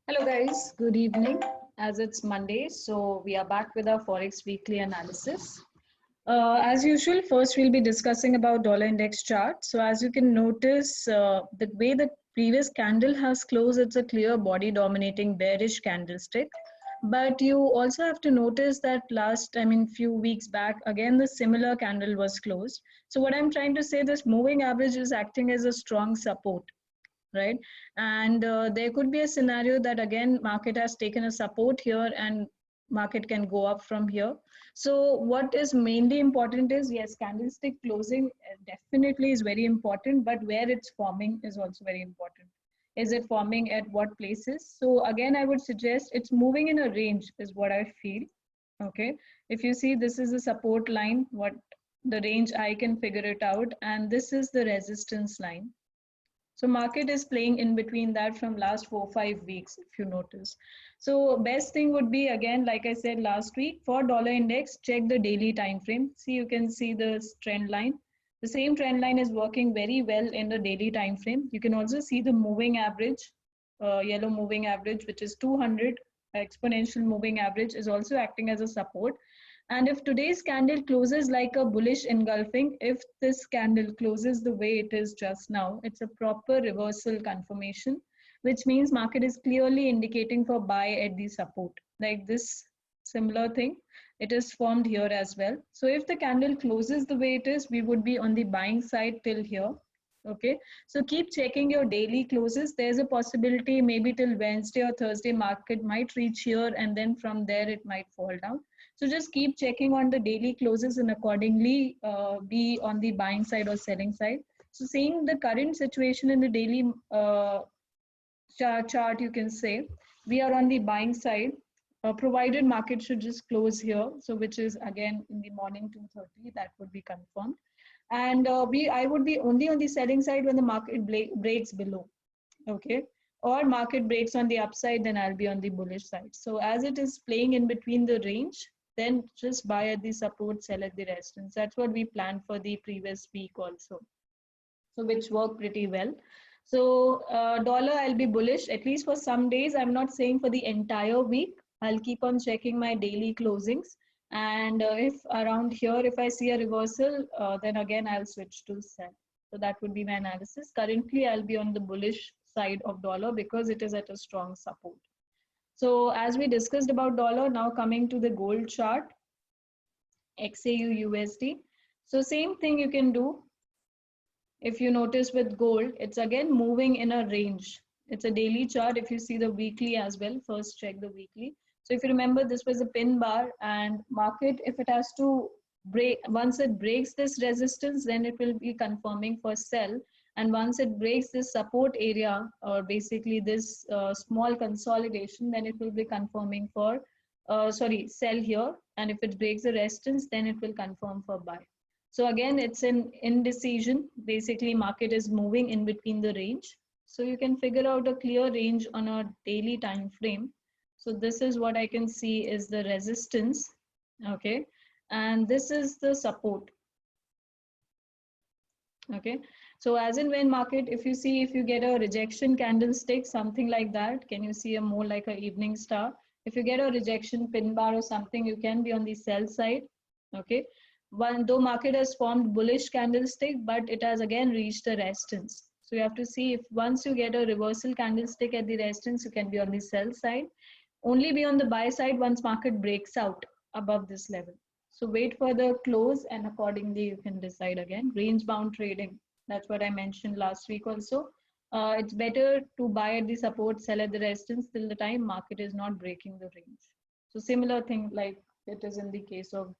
Hello guys, good evening. As it's Monday, so we are back with our Forex weekly analysis. As usual, first we'll be discussing about dollar index chart. So as you can notice, the way the previous candle has closed, it's a clear body dominating bearish candlestick. But you also have to notice that few weeks back, again, the similar candle was closed. So what I'm trying to say, this moving average is acting as a strong support, right? And there could be a scenario that again market has taken a support here and market can go up from here. So what is mainly important is, yes, candlestick closing definitely is very important, but where it's forming is also very important. Is it forming at what places? So again, I would suggest it's moving in a range is what I feel. Okay, if you see, this is a support line, what the range I can figure it out, and this is the resistance line. So market is playing in between that from last 4 5 weeks, if you notice. So best thing would be, again, like I said last week, for dollar index, check the daily time frame. See, you can see the trend line. The same trend line is working very well in the daily time frame. You can also see the moving average, yellow moving average, which is 200. Exponential moving average is also acting as a support. And if today's candle closes like a bullish engulfing, if this candle closes the way it is just now, it's a proper reversal confirmation, which means market is clearly indicating for buy at the support. Like this similar thing, it is formed here as well. So if the candle closes the way it is, we would be on the buying side till here. Okay, so keep checking your daily closes. There's a possibility maybe till Wednesday or Thursday market might reach here, and then from there it might fall down. So just keep checking on the daily closes and accordingly be on the buying side or selling side. So seeing the current situation in the daily chart, you can say we are on the buying side, provided market should just close here. So which is again in the morning 2:30, that would be confirmed. And I would be only on the selling side when the market breaks below. Okay, or market breaks on the upside, then I'll be on the bullish side. So as it is playing in between the range, then just buy at the support, sell at the resistance. That's what we planned for the previous week also, so which worked pretty well. So dollar, I'll be bullish at least for some days. I'm not saying for the entire week. I'll keep on checking my daily closings, and if around here if I see a reversal, then again I'll switch to sell. So that would be my analysis. Currently I'll be on the bullish side of dollar because it is at a strong support. So as we discussed about dollar, now coming to the gold chart, XAU USD. So same thing you can do. If you notice with gold, it's again moving in a range. It's a daily chart. If you see the weekly as well, first check the weekly. So if you remember, this was a pin bar, and market, if it has to break, once it breaks this resistance, then it will be confirming for sell. And once it breaks this support area, or basically this small consolidation, then it will be confirming for, sell here. And if it breaks the resistance, then it will confirm for buy. So again, it's an indecision. Basically, market is moving in between the range. So you can figure out a clear range on a daily time frame. So this is what I can see is the resistance. Okay. And this is the support. Okay. So as in when market, if you see, if you get a rejection candlestick, something like that, can you see a more like a evening star? If you get a rejection pin bar or something, you can be on the sell side. Okay. Though market has formed bullish candlestick, but it has again reached the resistance. So you have to see if once you get a reversal candlestick at the resistance, you can be on the sell side. Only be on the buy side once market breaks out above this level. So wait for the close and accordingly you can decide again. Range bound trading. That's what I mentioned last week also. It's better to buy at the support, sell at the resistance till the time market is not breaking the range. So similar thing like it is in the case of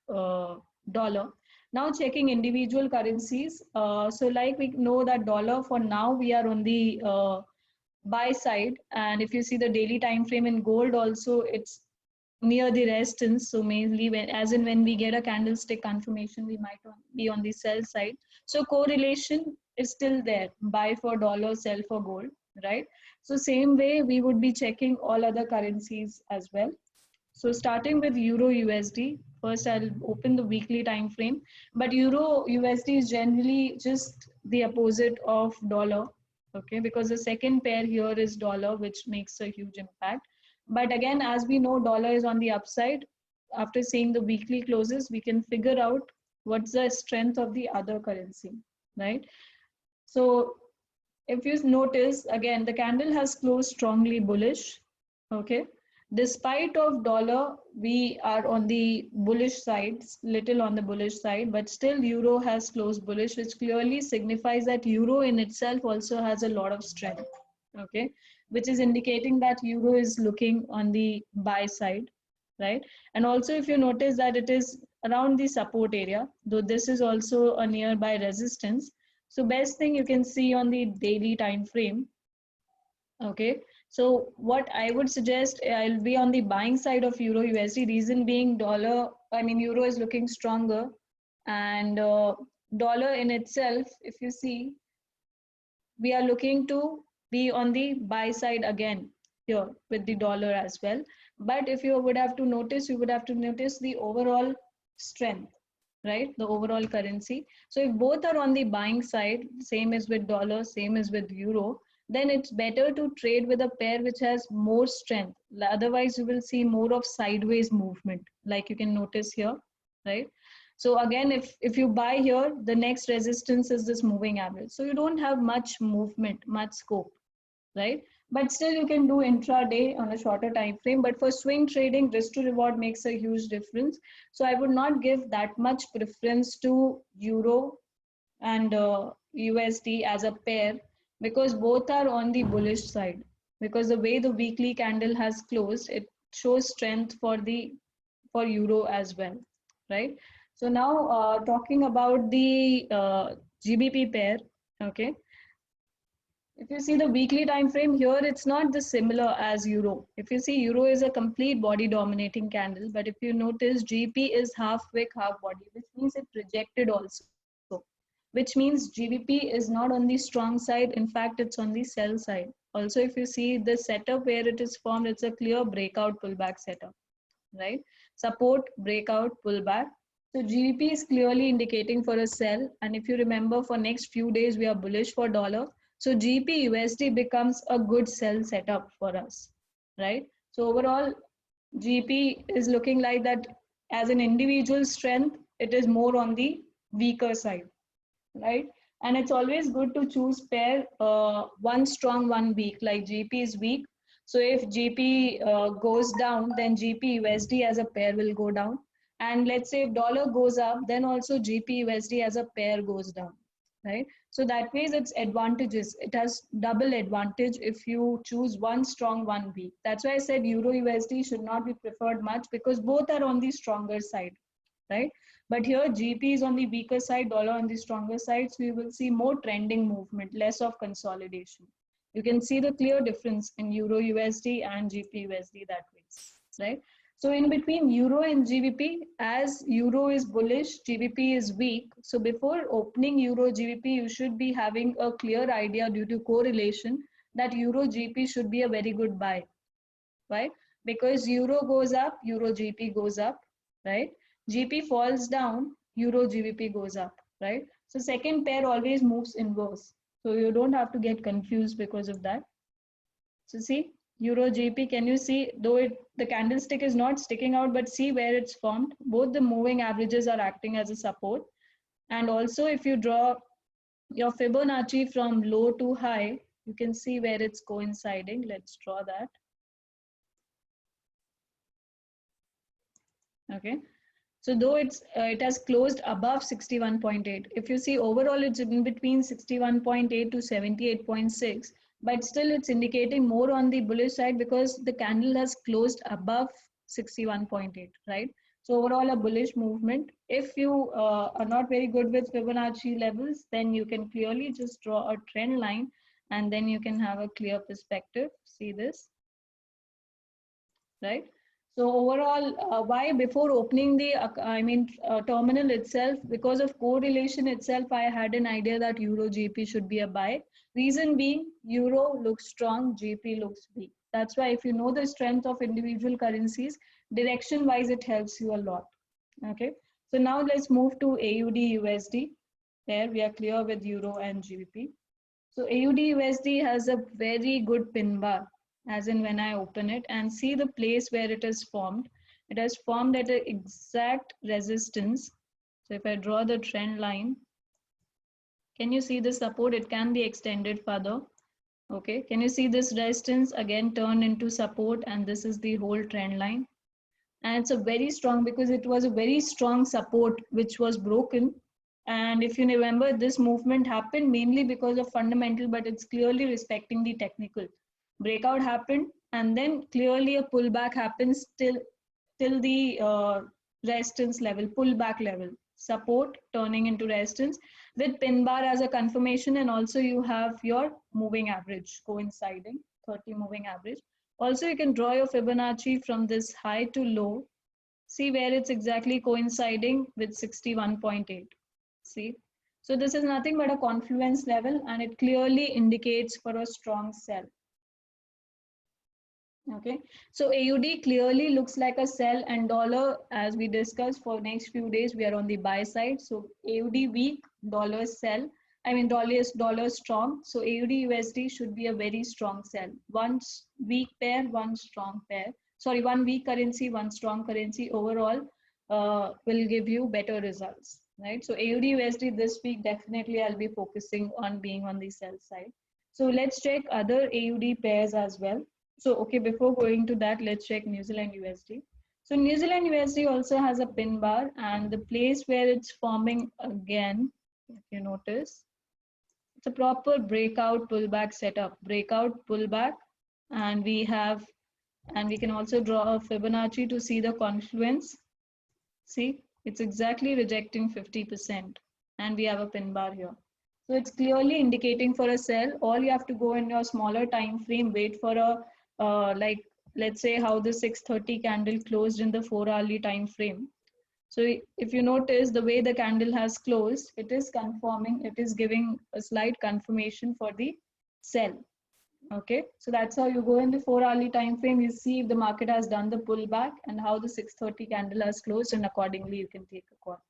dollar. Now checking individual currencies. So like we know that dollar for now we are on the buy side, and if you see the daily time frame in gold also, it's near the resistance. So mainly when, as in when we get a candlestick confirmation, we might be on the sell side. So correlation is still there, buy for dollar, sell for gold, right? So same way we would be checking all other currencies as well. So starting with Euro USD, first I'll open the weekly time frame, but Euro USD is generally just the opposite of dollar. okay, because the second pair here is dollar, which makes a huge impact. But again, as we know, dollar is on the upside. After seeing the weekly closes, we can figure out what's the strength of the other currency, right? So if you notice, again, the candle has closed strongly bullish, okay? Despite of dollar, we are on the bullish side, little on the bullish side, but still euro has closed bullish, which clearly signifies that euro in itself also has a lot of strength, okay? Which is indicating that euro is looking on the buy side, right? And also if you notice that it is around the support area, though this is also a nearby resistance. So best thing you can see on the daily time frame. Okay, so what I would suggest, I'll be on the buying side of euro USD. Reason being, euro is looking stronger, and dollar in itself, if you see, we are looking to be on the buy side again here with the dollar as well. But if you would have to notice, you would have to notice the overall strength, right? The overall currency. So if both are on the buying side, same as with dollar, same as with euro, then it's better to trade with a pair which has more strength. Otherwise, you will see more of sideways movement, like you can notice here, right? So again, if you buy here, the next resistance is this moving average. So you don't have much movement, much scope, right? But still you can do intraday on a shorter time frame. But for swing trading, risk to reward makes a huge difference. So I would not give that much preference to euro and USD as a pair, because both are on the bullish side. Because the way the weekly candle has closed, it shows strength for euro as well, right? So now talking about the GBP pair, okay. If you see the weekly time frame here, it's not the similar as euro. If you see, euro is a complete body dominating candle, but if you notice, GP is half wick, half body, which means it rejected also, which means GBP is not on the strong side. In fact, it's on the sell side. Also, if you see the setup where it is formed, it's a clear breakout pullback setup, right? Support, breakout, pullback. So GBP is clearly indicating for a sell. And if you remember, for next few days, we are bullish for dollar. So GBP USD becomes a good sell setup for us, right? So overall, GBP is looking like that as an individual strength, it is more on the weaker side, right? And it's always good to choose pair, one strong, one weak, like GP is weak. So if GP goes down, then GP USD as a pair will go down. And let's say if dollar goes up, then also GP USD as a pair goes down, right? So that way it's advantages. It has double advantage if you choose one strong, one weak. That's why I said Euro USD should not be preferred much, because both are on the stronger side, right? But here GP is on the weaker side, dollar on the stronger side. So you will see more trending movement, less of consolidation. You can see the clear difference in Euro USD and GP USD that way, right? So in between Euro and GBP, as Euro is bullish, GBP is weak. So before opening Euro GBP, you should be having a clear idea due to correlation that Euro GBP should be a very good buy. Why? Because Euro goes up, Euro GBP goes up, right? GP falls down, Euro GBP goes up, right? So second pair always moves inverse. So you don't have to get confused because of that. So see, Euro GBP, can you see, though the candlestick is not sticking out, but see where it's formed. Both the moving averages are acting as a support. And also if you draw your Fibonacci from low to high, you can see where it's coinciding. Let's draw that. Okay. So though it has closed above 61.8, if you see overall it's in between 61.8 to 78.6, but still it's indicating more on the bullish side because the candle has closed above 61.8, right? So overall a bullish movement. If you are not very good with Fibonacci levels, then you can clearly just draw a trend line and then you can have a clear perspective. See this, right? So overall, why before opening the, terminal itself, because of correlation itself, I had an idea that Euro GP should be a buy. Reason being, Euro looks strong, GP looks weak. That's why if you know the strength of individual currencies, direction wise, it helps you a lot. Okay. So now let's move to AUD USD. There we are clear with Euro and GBP. So AUD USD has a very good pin bar, as in when I open it and see the place where it is formed. It has formed at an exact resistance. So if I draw the trend line, can you see the support? It can be extended further. Okay, can you see this resistance again turned into support, and this is the whole trend line. And it's a very strong, because it was a very strong support which was broken. And if you remember, this movement happened mainly because of fundamental, but it's clearly respecting the technical. Breakout happened, and then clearly a pullback happens till the resistance level, pullback level, support turning into resistance, with pin bar as a confirmation. And also you have your moving average coinciding, 30 moving average. Also you can draw your Fibonacci from this high to low. See where it's exactly coinciding with 61.8. See, so this is nothing but a confluence level, and it clearly indicates for a strong sell. Okay, so AUD clearly looks like a sell, and dollar, as we discussed, for next few days we are on the buy side. So AUD weak, dollar sell. I mean dollar strong. So AUD USD should be a very strong sell. One weak pair, one strong pair. Sorry, one weak currency, one strong currency. Overall, will give you better results, right? So AUD USD this week definitely I'll be focusing on being on the sell side. So let's check other AUD pairs as well. So, okay, before going to that, let's check New Zealand USD. So New Zealand USD also has a pin bar, and the place where it's forming again, if you notice, it's a proper breakout pullback setup, breakout pullback, and we can also draw a Fibonacci to see the confluence. See, it's exactly rejecting 50%, and we have a pin bar here. So it's clearly indicating for a sell. All you have to go in your smaller time frame, wait for a like, let's say how the 6:30 candle closed in the 4-hourly time frame. So if you notice the way the candle has closed, it is confirming, it is giving a slight confirmation for the sell. Okay, so that's how you go in the 4-hourly time frame. You see if the market has done the pullback and how the 6:30 candle has closed, and accordingly you can take a call.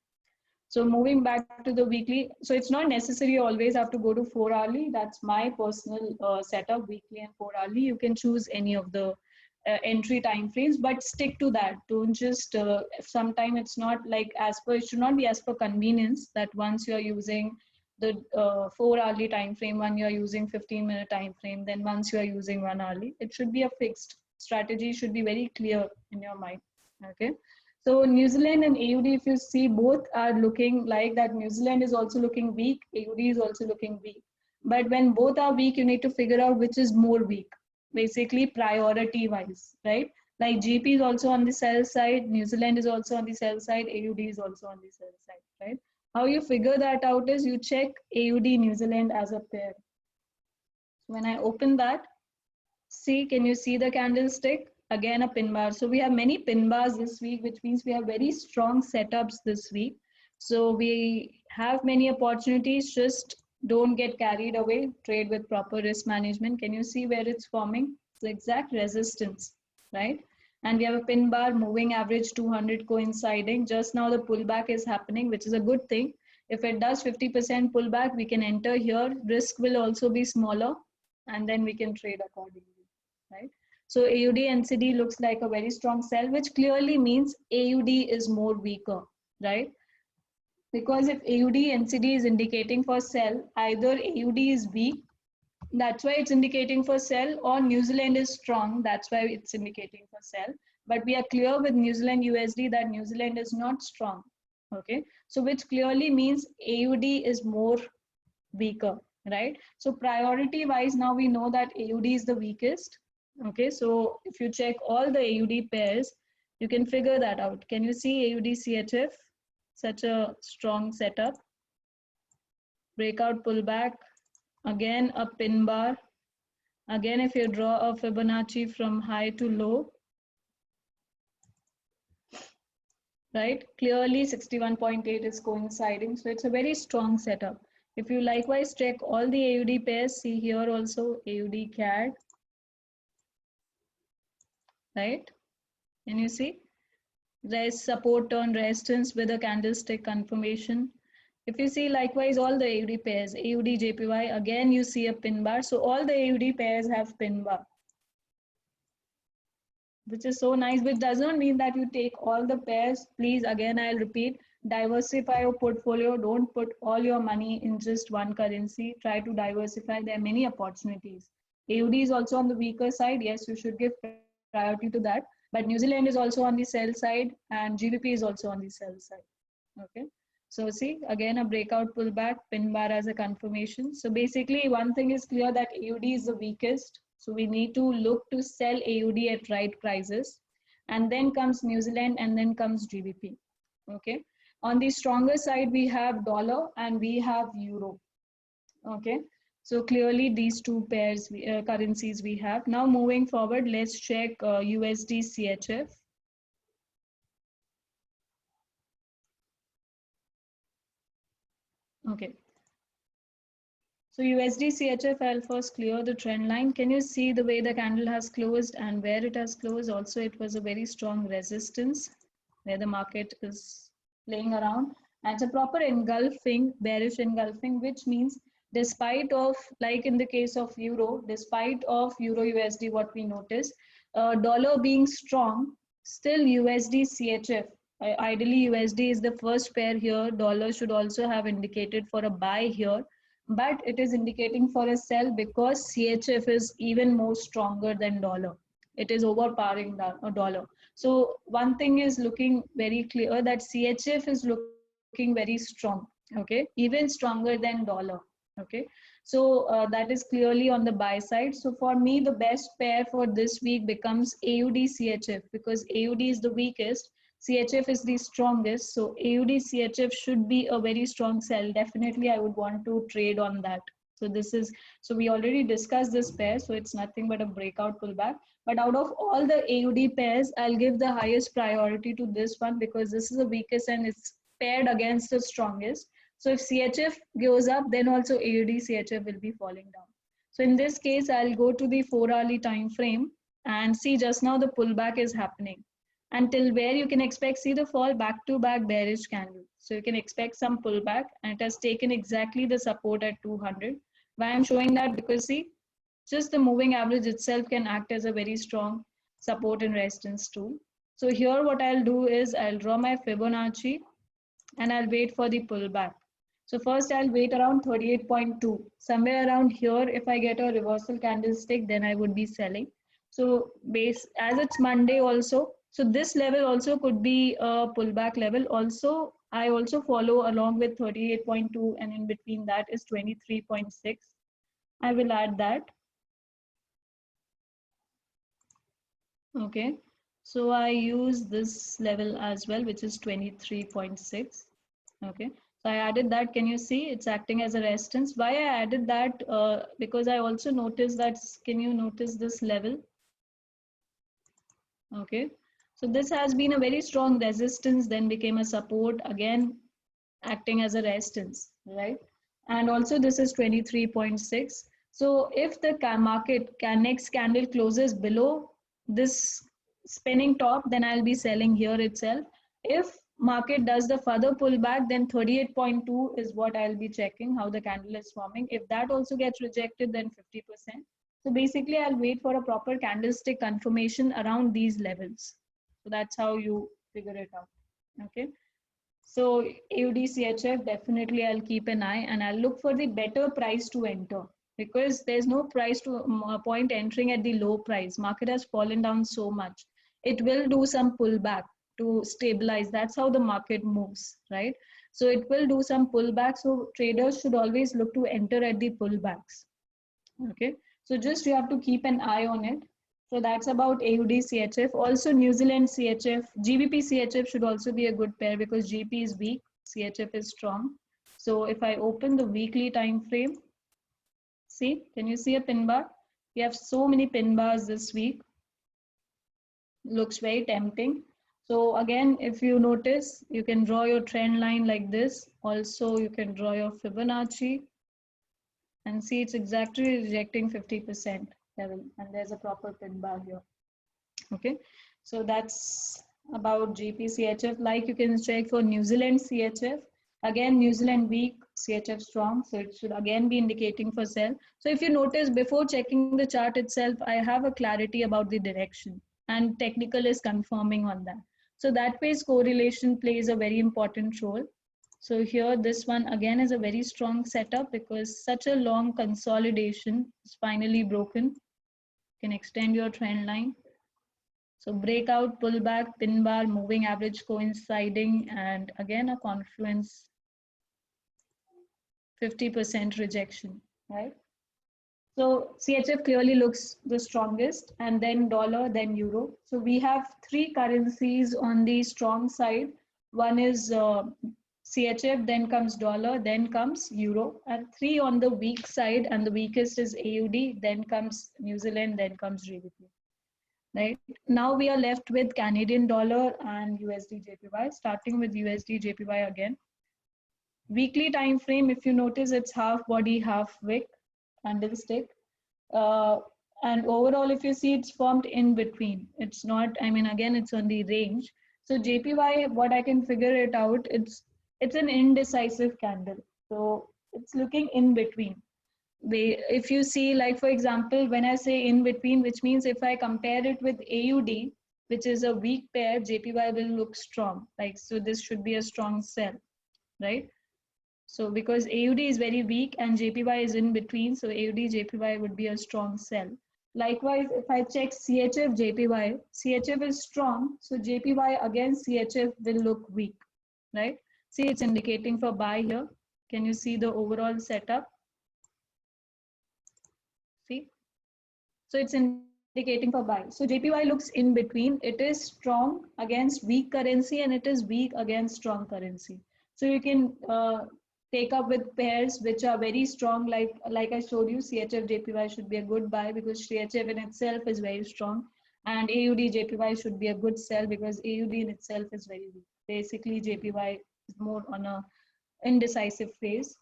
So moving back to the weekly, so it's not necessary you always have to go to 4-hourly. That's my personal setup, weekly and 4-hourly. You can choose any of the entry time frames, but stick to that. Don't just sometime it's not like as per, it should not be as per convenience, that once you are using the 4-hourly time frame, when you are using 15-minute time frame, then once you are using 1-hourly, it should be a fixed strategy, should be very clear in your mind. Okay, so New Zealand and AUD, if you see, both are looking like that. New Zealand is also looking weak, AUD is also looking weak. But when both are weak, you need to figure out which is more weak, basically priority wise, right? Like GP is also on the sell side, New Zealand is also on the sell side, AUD is also on the sell side, right? How you figure that out is you check AUD New Zealand as a pair. When I open that, see, can you see the candlestick? Again, a pin bar. So we have many pin bars this week, which means we have very strong setups this week. So we have many opportunities. Just don't get carried away. Trade with proper risk management. Can you see where it's forming? The exact resistance, right? And we have a pin bar, moving average 200 coinciding. Just now the pullback is happening, which is a good thing. If it does 50% pullback, we can enter here. Risk will also be smaller, and then we can trade accordingly. Right? So AUD NCD looks like a very strong sell, which clearly means AUD is more weaker, right? Because if AUD NCD is indicating for sell, either AUD is weak, that's why it's indicating for sell, or New Zealand is strong, that's why it's indicating for sell. But we are clear with New Zealand USD that New Zealand is not strong, okay? So which clearly means AUD is more weaker, right? So priority wise, now we know that AUD is the weakest. Okay, so if you check all the AUD pairs, you can figure that out. Can you see AUD CHF? Such a strong setup. Breakout pullback. Again, a pin bar. Again, if you draw a Fibonacci from high to low, right? Clearly 61.8 is coinciding. So it's a very strong setup. If you likewise check all the AUD pairs, see here also AUD CAD, right? Can you see? There's support on resistance with a candlestick confirmation. If you see likewise all the AUD pairs, AUD, JPY, again you see a pin bar. So all the AUD pairs have pin bar, which is so nice, which does not mean that you take all the pairs. Please, again, I'll repeat, diversify your portfolio. Don't put all your money in just one currency. Try to diversify. There are many opportunities. AUD is also on the weaker side. Yes, you should give priority to that. But New Zealand is also on the sell side and GBP is also on the sell side. Okay. So see, again, a breakout pullback, pin bar as a confirmation. So basically one thing is clear that AUD is the weakest. So we need to look to sell AUD at right prices. And then comes New Zealand and then comes GBP. Okay. On the stronger side, we have dollar and we have euro. Okay. So clearly these two pairs, currencies we have. Now moving forward, let's check USD CHF. Okay. So USD CHF, I'll first clear the trend line. Can you see the way the candle has closed and where it has closed? Also, it was a very strong resistance where the market is playing around. And it's a proper engulfing, bearish engulfing, which means despite of, like in the case of Euro, despite of Euro USD, what we noticed, dollar being strong, still USD CHF, ideally USD is the first pair here. Dollar should also have indicated for a buy here, but it is indicating for a sell because CHF is even more stronger than dollar. It is overpowering the dollar. So one thing is looking very clear that CHF is looking very strong, okay, even stronger than dollar, okay. So that is clearly on the buy side. So for me, the best pair for this week becomes AUD CHF because AUD is the weakest. CHF is the strongest, so AUD CHF should be a very strong sell. Definitely, I would want to trade on that. So this is, so we already discussed this pair, so it's nothing but a breakout pullback. But out of all the AUD pairs, I'll give the highest priority to this one because this is the weakest and it's paired against the strongest. So if CHF goes up, then also AUD CHF will be falling down. So in this case, I'll go to the 4-hourly time frame and see just now the pullback is happening. Until where you can expect, see the fall back to back bearish candle. So you can expect some pullback and it has taken exactly the support at 200. Why I'm showing that? Because see, just the moving average itself can act as a very strong support and resistance tool. So here what I'll do is I'll draw my Fibonacci and I'll wait for the pullback. So first I'll wait around 38.2. Somewhere around here, if I get a reversal candlestick, then I would be selling. So base as it's Monday also, so this level also could be a pullback level. Also, I also follow along with 38.2 and in between that is 23.6. I will add that. Okay, so I use this level as well, which is 23.6. Okay, so I added that. Can you see it's acting as a resistance? Why I added that? Because I also noticed that, can you notice this level? Okay, so this has been a very strong resistance, then became a support, again acting as a resistance, right? And also this is 23.6. So if the market next candle closes below this spinning top, then I'll be selling here itself. If market does the further pullback, then 38.2 is what I'll be checking how the candle is forming. If that also gets rejected, then 50%. So basically I'll wait for a proper candlestick confirmation around these levels. So that's how you figure it out. Okay. So AUD CHF, definitely I'll keep an eye and I'll look for the better price to enter because there's no price to point entering at the low price. Market has fallen down so much. It will do some pullback to stabilize. That's how the market moves, right? So it will do some pullback. So traders should always look to enter at the pullbacks. Okay. So just you have to keep an eye on it. So that's about AUD CHF. Also New Zealand CHF, GBP CHF should also be a good pair because GBP is weak, CHF is strong. So if I open the weekly time frame, see, can you see a pin bar? We have so many pin bars this week. Looks very tempting. So again, if you notice, you can draw your trend line like this. Also, you can draw your Fibonacci and see it's exactly rejecting 50% level and there's a proper pin bar here. Okay, so that's about GBP CHF. Like you can check for New Zealand CHF. Again, New Zealand weak, CHF strong, so it should again be indicating for sell. So if you notice, before checking the chart itself, I have a clarity about the direction, and technical is confirming on that. So that ways correlation plays a very important role. So here, this one again is a very strong setup because such a long consolidation is finally broken. You can extend your trend line. So breakout, pullback, pin bar, moving average coinciding, and again a confluence 50% rejection, right? So CHF clearly looks the strongest, and then dollar, then euro. So we have three currencies on the strong side. One is CHF, then comes dollar, then comes euro, and three on the weak side, and the weakest is AUD, then comes New Zealand, then comes GBP. Right now we are left with Canadian dollar and USD JPY. Starting with USD JPY again. Weekly time frame, if you notice, it's half body, half wick candlestick. And overall, if you see, it's formed in between. It's not, I mean, again, it's on the range. So JPY, what I can figure it out, it's an indecisive candle. So it's looking in between. If you see, like for example, when I say in between, which means if I compare it with AUD, which is a weak pair, JPY will look strong. Like, so this should be a strong sell, right? So because AUD is very weak and JPY is in between, so AUD JPY would be a strong sell. Likewise, if I check CHF JPY, CHF is strong, so JPY against CHF will look weak, right? See, it's indicating for buy here. Can you see the overall setup? See, so it's indicating for buy. So JPY looks in between. It is strong against weak currency and it is weak against strong currency. So you can take up with pairs which are very strong, like I showed you, CHF JPY should be a good buy because CHF in itself is very strong, and AUD JPY should be a good sell because AUD in itself is very weak. Basically, JPY is more on a indecisive phase.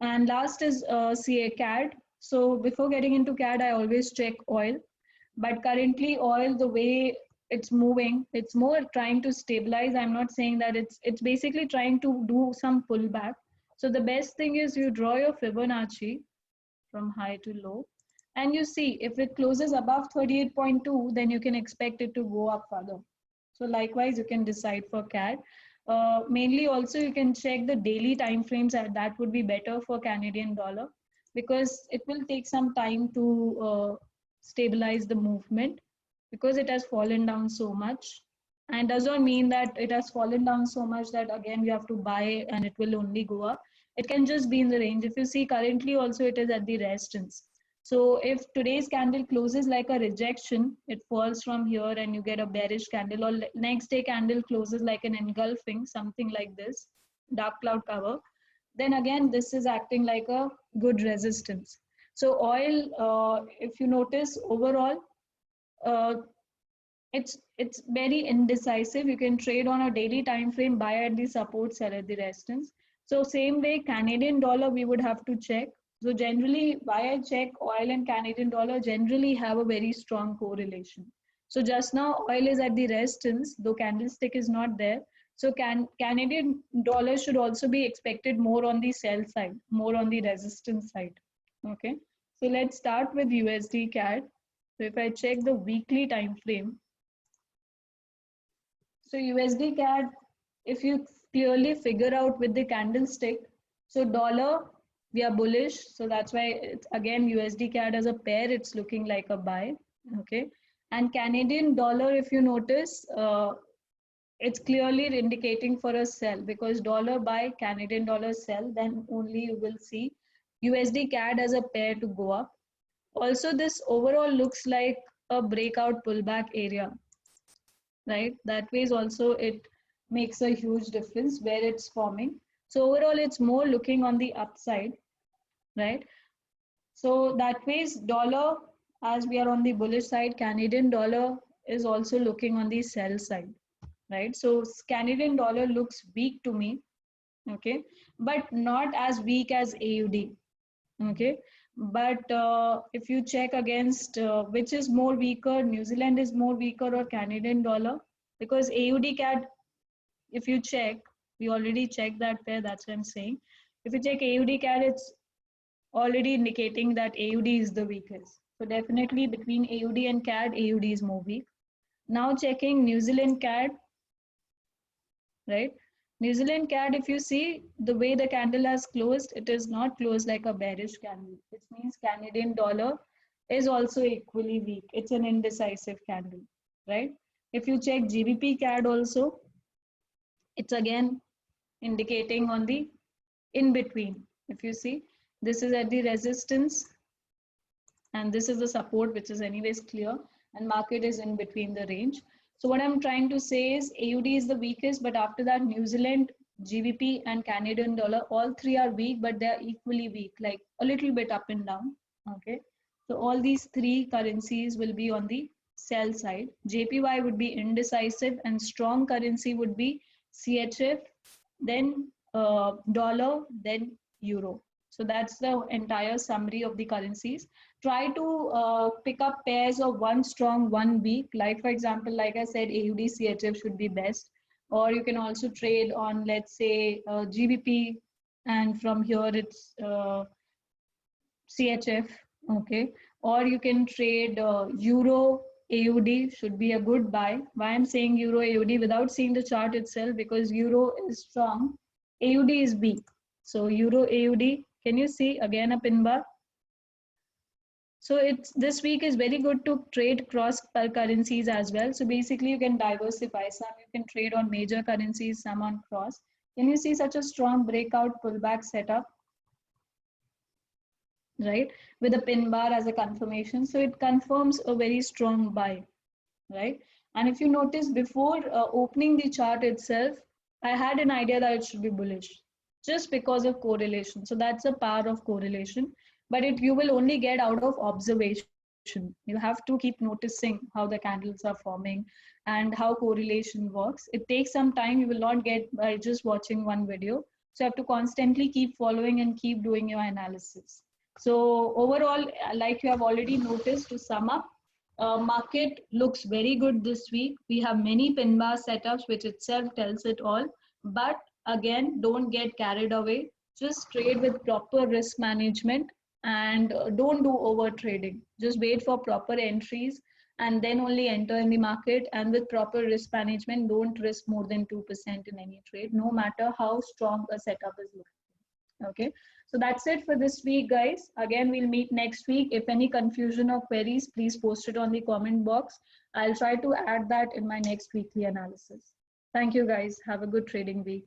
And last is CA CAD. So before getting into CAD, I always check oil. But currently oil, the way it's moving, it's more trying to stabilize. I'm not saying that it's basically trying to do some pullback. So the best thing is you draw your Fibonacci from high to low. And you see if it closes above 38.2, then you can expect it to go up further. So likewise, you can decide for CAD. Mainly also you can check the daily time frames, that would be better for Canadian dollar because it will take some time to stabilize the movement because it has fallen down so much, and does not mean that it has fallen down so much that again you have to buy and it will only go up. It can just be in the range. If you see currently also it is at the resistance. So if today's candle closes like a rejection, it falls from here and you get a bearish candle, or next day candle closes like an engulfing, something like this, dark cloud cover, then again this is acting like a good resistance. So oil, if you notice overall, uh, it's very indecisive. You can trade on a daily time frame, buy at the support, sell at the resistance. So same way Canadian dollar we would have to check. So generally why I check oil and Canadian dollar generally have a very strong correlation. So just now oil is at the resistance, though candlestick is not there. So Canadian dollar should also be expected more on the sell side, more on the resistance side. Okay. So let's start with USD CAD. So if I check the weekly time frame, so USD CAD, if you clearly figure out with the candlestick, so dollar, we are bullish. So that's why it's, again, USD CAD as a pair, it's looking like a buy. Okay. And Canadian dollar, if you notice, it's clearly indicating for a sell because dollar buy, Canadian dollar sell, then only you will see USD CAD as a pair to go up. Also, this overall looks like a breakout pullback area, right? That ways also it makes a huge difference where it's forming. So overall, it's more looking on the upside, right? So that ways dollar, as we are on the bullish side, Canadian dollar is also looking on the sell side, right? So Canadian dollar looks weak to me, okay, but not as weak as AUD, okay. But if you check against which is more weaker, New Zealand is more weaker or Canadian dollar, because AUD CAD, if you check, We already checked that pair, that's what I'm saying. If you check AUD CAD, it's already indicating that AUD is the weakest. So definitely between AUD and CAD, AUD is more weak. Now checking New Zealand CAD, right? New Zealand CAD, if you see the way the candle has closed, it is not closed like a bearish candle, which means Canadian dollar is also equally weak. It's an indecisive candle, right? If you check GBP CAD also, it's again indicating on the in between. If you see, this is at the resistance and this is the support, which is anyways clear, and market is in between the range. So what I'm trying to say is AUD is the weakest, but after that New Zealand, GBP and Canadian dollar, all three are weak, but they're equally weak, like a little bit up and down. Okay, so all these three currencies will be on the sell side. JPY would be indecisive, and strong currency would be CHF, then dollar, then euro. So that's the entire summary of the currencies. Try to pick up pairs of one strong, one weak. Like for example, like I said, AUD CHF should be best. Or you can also trade on, let's say, GBP, and from here it's CHF, okay? Or you can trade Euro AUD, should be a good buy. Why I'm saying Euro AUD without seeing the chart itself, because Euro is strong, AUD is weak. So Euro AUD, can you see again a pin bar? So it's this week is very good to trade cross currencies as well. So basically you can diversify. Some you can trade on major currencies, some on cross. Can you see such a strong breakout pullback setup? Right, with a pin bar as a confirmation. So it confirms a very strong buy, right? And if you notice before opening the chart itself, I had an idea that it should be bullish just because of correlation. So that's the power of correlation, but you will only get out of observation. You have to keep noticing how the candles are forming and how correlation works. It takes some time. You will not get by just watching one video. So you have to constantly keep following and keep doing your analysis. So overall, like you have already noticed, to sum up, market looks very good this week. We have many pin bar setups, which itself tells it all. But again, don't get carried away. Just trade with proper risk management, and don't do over trading. Just wait for proper entries and then only enter in the market. And with proper risk management, don't risk more than 2% in any trade, no matter how strong a setup is looking. Okay, so that's it for this week, guys. Again, we'll meet next week. If any confusion or queries, please post it on the comment box. I'll try to add that in my next weekly analysis. Thank you, guys. Have a good trading week.